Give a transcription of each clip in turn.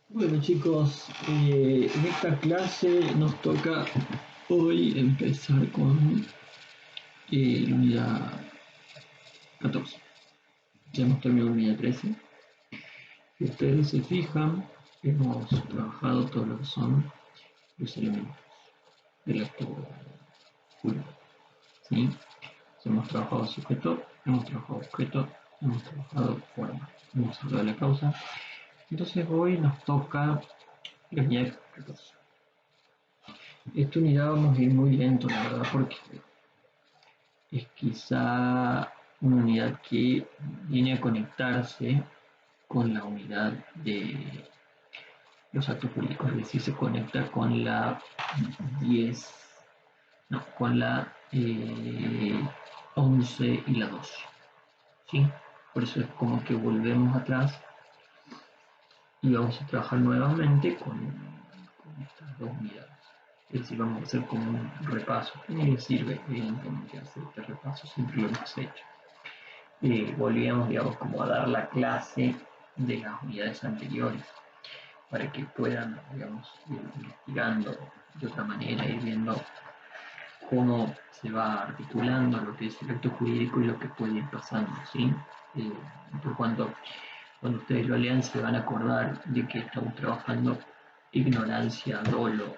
Bueno chicos, en esta clase nos toca hoy empezar con la unidad 14. Ya hemos terminado la unidad 13. Si ustedes se fijan, hemos trabajado todo lo que son los elementos del acto jurídico. ¿Sí? Hemos trabajado sujeto, hemos trabajado objeto, hemos trabajado forma, hemos hablado de la causa. Entonces hoy nos toca la unidad 14. Esta unidad vamos a ir muy lento, la verdad, porque es quizá una unidad que viene a conectarse con la unidad de los actos jurídicos, es decir, se conecta con la 10, no, con la 11 y la 12, ¿sí? Por eso es como que volvemos atrás y vamos a trabajar nuevamente con estas dos unidades. Es decir, vamos a hacer como un repaso. ¿Qué me sirve evidentemente hacer este repaso? Siempre lo hemos hecho. Volvíamos, digamos, como a dar la clase de las unidades anteriores para que puedan, digamos, ir investigando de otra manera, ir viendo cómo se va articulando lo que es el acto jurídico y lo que puede ir pasando, ¿sí? Por cuanto cuando ustedes lo lean se van a acordar de que estamos trabajando ignorancia, dolo,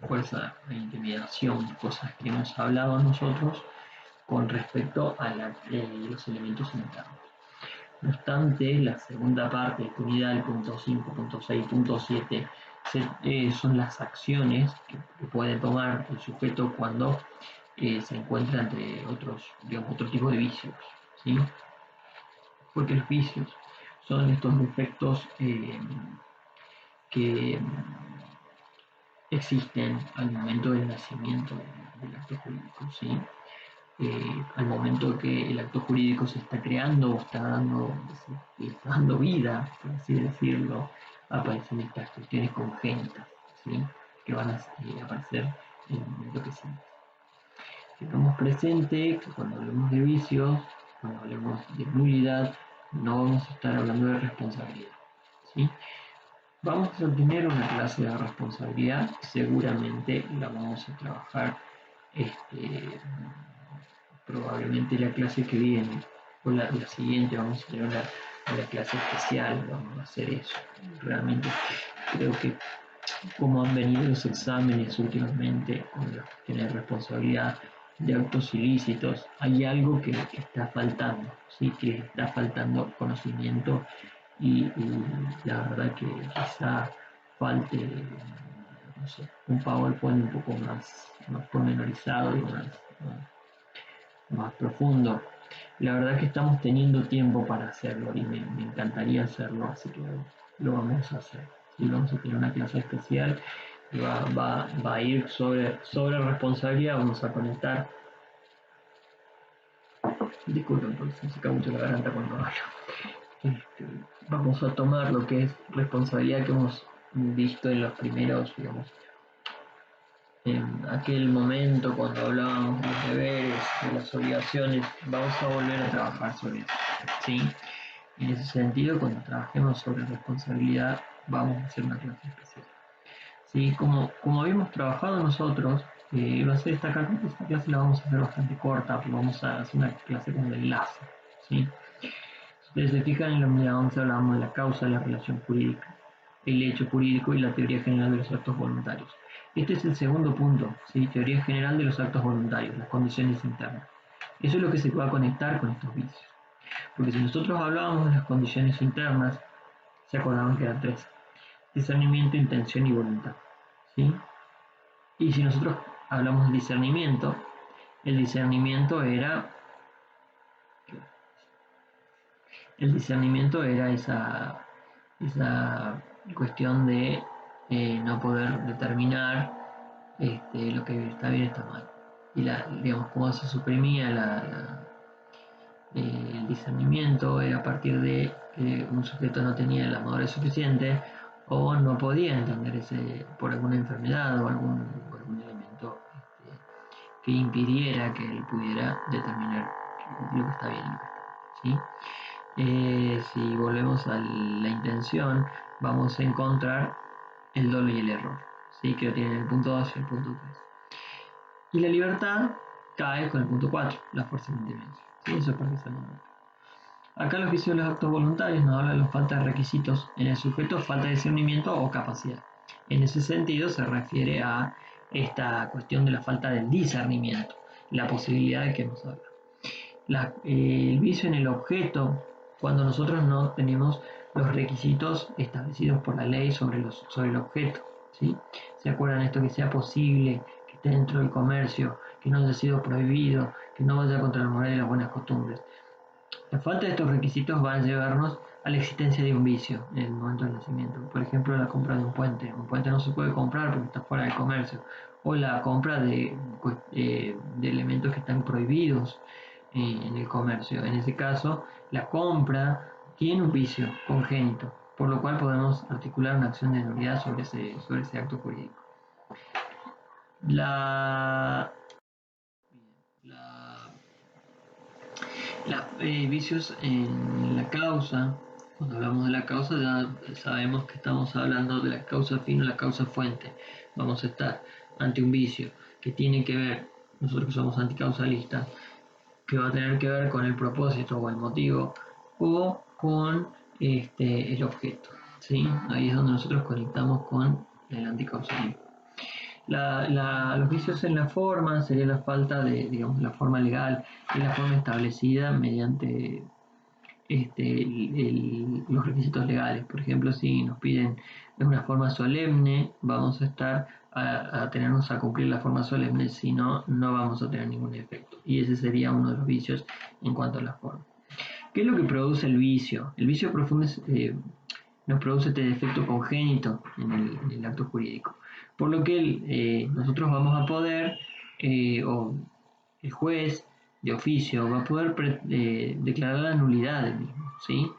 fuerza e intimidación, cosas que hemos hablado nosotros con respecto a los elementos internos. No obstante, la segunda parte de esta unidad, el punto 5, punto 6, punto 7, son las acciones que puede tomar el sujeto cuando se encuentra entre otros, digamos, otro tipo de vicios, ¿sí? Porque los vicios son estos defectos que existen al momento del nacimiento del acto jurídico, ¿sí? Al momento que el acto jurídico se está creando o está dando vida, por así decirlo, aparecen estas cuestiones congénitas, ¿sí? Que van a aparecer en el momento que se tengamos presente que cuando hablemos de vicios, cuando hablemos de nulidad, no vamos a estar hablando de responsabilidad, ¿sí? Vamos a tener una clase de responsabilidad, seguramente la vamos a trabajar probablemente la clase que viene o la siguiente vamos a tener una clase especial, vamos a hacer eso. Realmente creo que como han venido los exámenes últimamente con las cuestiones de responsabilidad de actos ilícitos, hay algo que está faltando, ¿sí? Que está faltando conocimiento y la verdad que quizá falte, no sé, un PowerPoint un poco más pormenorizado y más profundo. La verdad que estamos teniendo tiempo para hacerlo y me encantaría hacerlo, así que lo vamos a hacer. Sí, vamos a tener una clase especial, va a ir sobre responsabilidad, vamos a conectar. Disculpen porque se me seca mucho la garganta cuando hablo. Vamos a tomar lo que es responsabilidad que hemos visto en los primeros, digamos, en aquel momento cuando hablábamos de los deberes, de las obligaciones, vamos a volver a trabajar sobre eso, ¿sí? En ese sentido, cuando trabajemos sobre responsabilidad, vamos a hacer una clase especial. ¿Sí? Como habíamos trabajado nosotros, va a ser esta clase la vamos a hacer bastante corta, porque vamos a hacer una clase como de enlace, ¿sí? Si ustedes se fijan, en la unidad 11 hablamos de la causa de la relación jurídica, el hecho jurídico y la teoría general de los actos voluntarios. Este es el segundo punto, ¿sí? Teoría general de los actos voluntarios, las condiciones internas. Eso es lo que se va a conectar con estos vicios. Porque si nosotros hablábamos de las condiciones internas, se acordaban que eran tres: discernimiento, intención y voluntad, ¿sí? Y si nosotros hablamos de discernimiento, el discernimiento era, esa cuestión de no poder determinar lo que está bien y está mal. Y digamos, cómo se suprimía el discernimiento era a partir de que un sujeto no tenía la madurez suficiente o no podía entender por alguna enfermedad o algún elemento que impidiera que él pudiera determinar lo que está bien y lo que está mal, ¿sí? Si volvemos a la intención, vamos a encontrar el dolo y el error, ¿sí? Que lo tienen el punto 2 y el punto 3. Y la libertad cae con el punto 4, la fuerza independiente. ¿Sí? Eso es para que se nos... Acá los vicios de los actos voluntarios nos hablan de la falta de requisitos en el sujeto, falta de discernimiento o capacidad. En ese sentido se refiere a esta cuestión de la falta del discernimiento, la posibilidad de que nos habla. El vicio en el objeto, cuando nosotros no tenemos los requisitos establecidos por la ley sobre el objeto, ¿sí? ¿Se acuerdan esto? Que sea posible, que esté dentro del comercio, que no haya sido prohibido, que no vaya contra la moral y las buenas costumbres. La falta de estos requisitos va a llevarnos a la existencia de un vicio en el momento del nacimiento. Por ejemplo, la compra de un puente. Un puente no se puede comprar porque está fuera del comercio. O la compra de elementos que están prohibidos en el comercio. En ese caso, la compra tiene un vicio congénito, por lo cual podemos articular una acción de nulidad sobre ese acto jurídico. Vicios en la causa. Cuando hablamos de la causa ya sabemos que estamos hablando de la causa fin o la causa fuente. Vamos a estar ante un vicio que tiene que ver, nosotros que somos anticausalistas, que va a tener que ver con el propósito o el motivo o con el objeto, ¿sí? Ahí es donde nosotros conectamos con el anticausalismo. Los vicios en la forma sería la falta de, digamos, la forma legal y la forma establecida mediante los requisitos legales. Por ejemplo, si nos piden de una forma solemne, vamos a estar a tenernos a cumplir la forma solemne, si no, no vamos a tener ningún efecto. Y ese sería uno de los vicios en cuanto a la forma. ¿Qué es lo que produce el vicio? El vicio profundo nos produce este defecto congénito en el acto jurídico. Por lo que nosotros vamos a poder, o el juez de oficio va a poder declarar la nulidad del mismo, ¿sí?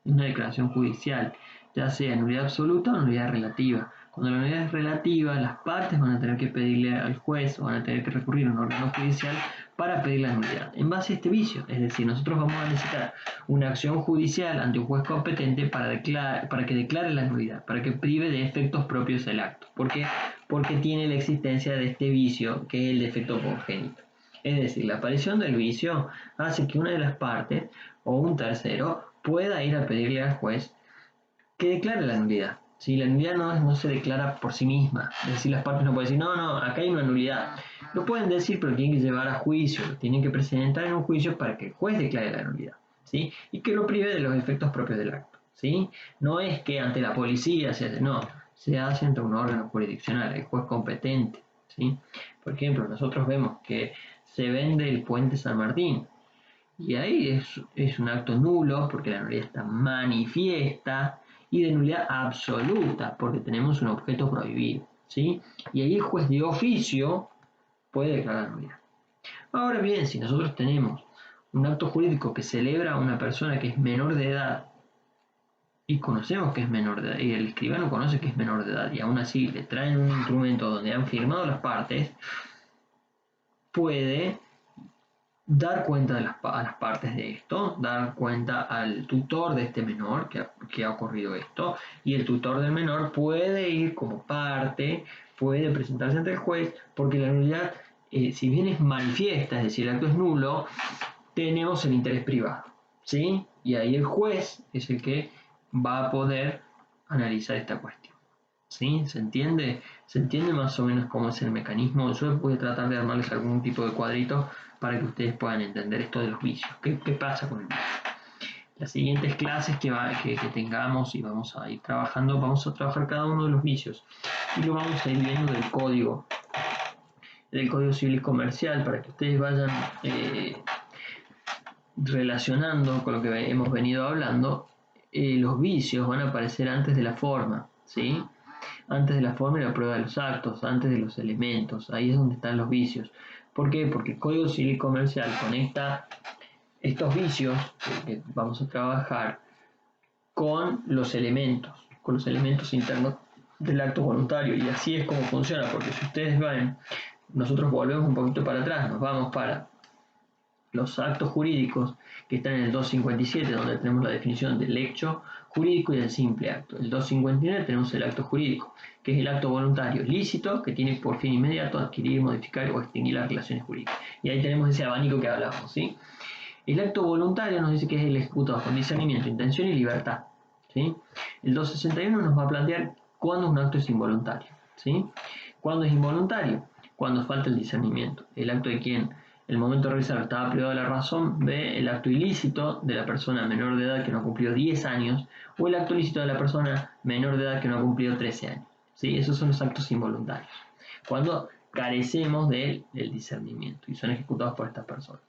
Es una declaración judicial, ya sea nulidad absoluta o nulidad relativa. Cuando la nulidad es relativa, las partes van a tener que pedirle al juez o van a tener que recurrir a un órgano judicial para pedir la nulidad en base a este vicio. Es decir, nosotros vamos a necesitar una acción judicial ante un juez competente para que declare la nulidad, para que prive de efectos propios el acto. ¿Por qué? Porque tiene la existencia de este vicio que es el defecto congénito. Es decir, la aparición del vicio hace que una de las partes o un tercero pueda ir a pedirle al juez que declare la nulidad. Si la nulidad no se declara por sí misma, es decir, las partes no pueden decir, no, acá hay una nulidad. Lo pueden decir, pero tienen que llevar a juicio, lo tienen que presentar en un juicio para que el juez declare la nulidad, ¿sí? Y que lo prive de los efectos propios del acto, ¿sí? No es que ante la policía se hace, no, se hace ante un órgano jurisdiccional, el juez competente, ¿sí? Por ejemplo, nosotros vemos que se vende el puente San Martín, y ahí es un acto nulo porque la nulidad está manifiesta y de nulidad absoluta porque tenemos un objeto prohibido, ¿sí? Y ahí el juez de oficio puede declarar nulidad. Ahora bien, si nosotros tenemos un acto jurídico que celebra a una persona que es menor de edad y conocemos que es menor de edad y el escribano conoce que es menor de edad y aún así le traen un instrumento donde han firmado las partes, puede dar cuenta a las partes de esto, dar cuenta al tutor de este menor que ha ocurrido esto, y el tutor del menor puede ir como parte, puede presentarse ante el juez, porque la nulidad, si bien es manifiesta, es decir, el acto es nulo, tenemos el interés privado, ¿sí? Y ahí el juez es el que va a poder analizar esta cuestión. ¿Sí? ¿Se entiende? ¿Se entiende más o menos cómo es el mecanismo? Yo voy a tratar de armarles algún tipo de cuadrito para que ustedes puedan entender esto de los vicios. ¿Qué pasa con el vicio? Las siguientes clases que tengamos y vamos a ir trabajando, vamos a trabajar cada uno de los vicios y lo vamos a ir viendo del código civil y comercial para que ustedes vayan relacionando con lo que hemos venido hablando. Los vicios van a aparecer antes de la forma, ¿sí? Antes de la forma y la prueba de los actos, antes de los elementos, ahí es donde están los vicios. ¿Por qué? Porque el Código Civil y Comercial conecta estos vicios que vamos a trabajar con los elementos internos del acto voluntario, y así es como funciona, porque si ustedes ven, nosotros volvemos un poquito para atrás, nos vamos para los actos jurídicos que están en el 257, donde tenemos la definición del hecho jurídico y del simple acto. El 259 tenemos el acto jurídico, que es el acto voluntario lícito que tiene por fin inmediato adquirir, modificar o extinguir las relaciones jurídicas. Y ahí tenemos ese abanico que hablábamos, ¿sí? El acto voluntario nos dice que es el ejecutado con discernimiento, intención y libertad, ¿sí? El 261 nos va a plantear cuándo un acto es involuntario, ¿sí? ¿Cuándo es involuntario? Cuando falta el discernimiento. El acto de quien el momento de realizarlo estaba privado de la razón, B, el acto ilícito de la persona menor de edad que no ha cumplido 10 años, o el acto ilícito de la persona menor de edad que no ha cumplido 13 años. ¿Sí? Esos son los actos involuntarios. Cuando carecemos del discernimiento y son ejecutados por estas personas.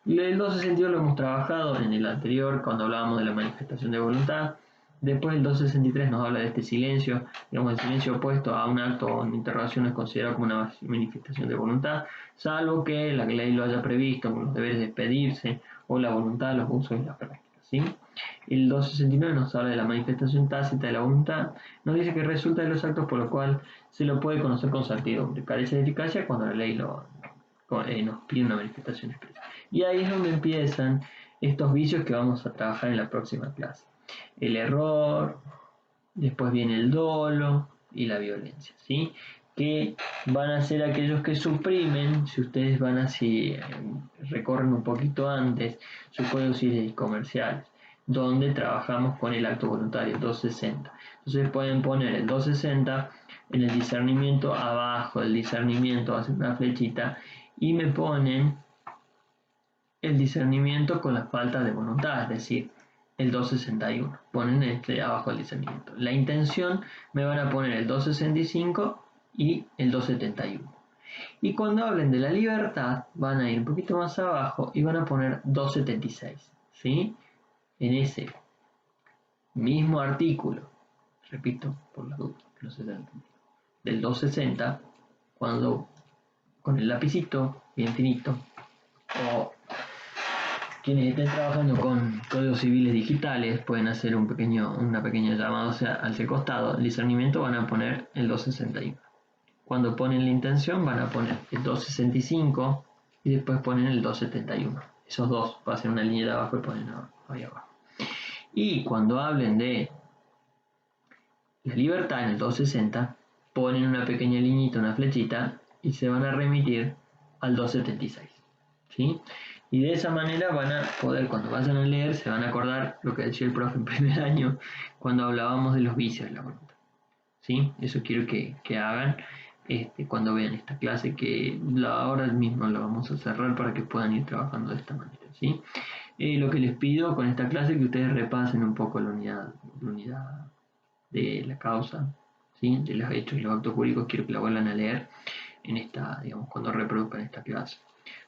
El 262 lo hemos trabajado en el anterior, cuando hablábamos de la manifestación de voluntad. Después el 263 nos habla de este silencio, digamos el silencio opuesto a un acto o una interrogación es considerado como una manifestación de voluntad, salvo que la ley lo haya previsto, como los deberes de pedirse o la voluntad, los usos y las prácticas, ¿sí? El 269 nos habla de la manifestación tácita de la voluntad, nos dice que resulta de los actos por lo cual se lo puede conocer con certidumbre, carece de eficacia cuando la ley nos pide una manifestación expresa. Y ahí es donde empiezan estos vicios que vamos a trabajar en la próxima clase. El error, después viene el dolo y la violencia, ¿sí? Que van a ser aquellos que suprimen, si ustedes van así, recorren un poquito antes, sus códigos civiles y comerciales, donde trabajamos con el acto voluntario, 260. Entonces pueden poner el 260 en el discernimiento, abajo del discernimiento hacen una flechita y me ponen el discernimiento con la falta de voluntad, es decir, el 261, ponen abajo el discernimiento. La intención me van a poner el 265 y el 271. Y cuando hablen de la libertad, van a ir un poquito más abajo y van a poner 276, ¿sí? En ese mismo artículo, repito, por la duda, que no se haya entendido, del 260, cuando con el lapicito bien finito, o quienes estén trabajando con códigos civiles digitales pueden hacer una pequeña llamada hacia el costado. El discernimiento van a poner el 261. Cuando ponen la intención van a poner el 265 y después ponen el 271. Esos dos pasan una línea de abajo y ponen ahí abajo. Y cuando hablen de la libertad en el 260, ponen una pequeña liñita, una flechita y se van a remitir al 276. ¿Sí? Y de esa manera van a poder, cuando vayan a leer, se van a acordar lo que decía el profe en primer año, cuando hablábamos de los vicios de la voluntad. ¿Sí? Eso quiero que hagan cuando vean esta clase, que ahora mismo la vamos a cerrar para que puedan ir trabajando de esta manera. ¿Sí? Lo que les pido con esta clase es que ustedes repasen un poco la unidad de la causa, ¿sí? De los hechos y los actos jurídicos, quiero que la vuelvan a leer en esta, digamos, cuando reproduzcan esta clase.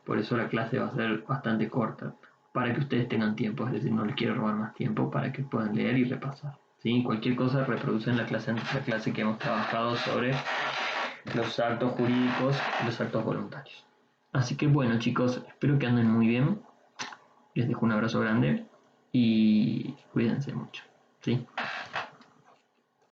Por eso la clase va a ser bastante corta, para que ustedes tengan tiempo, es decir, no les quiero robar más tiempo para que puedan leer y repasar. ¿Sí? Cualquier cosa reproducen la clase que hemos trabajado sobre los actos jurídicos y los actos voluntarios. Así que bueno, chicos, espero que anden muy bien. Les dejo un abrazo grande y cuídense mucho. ¿Sí?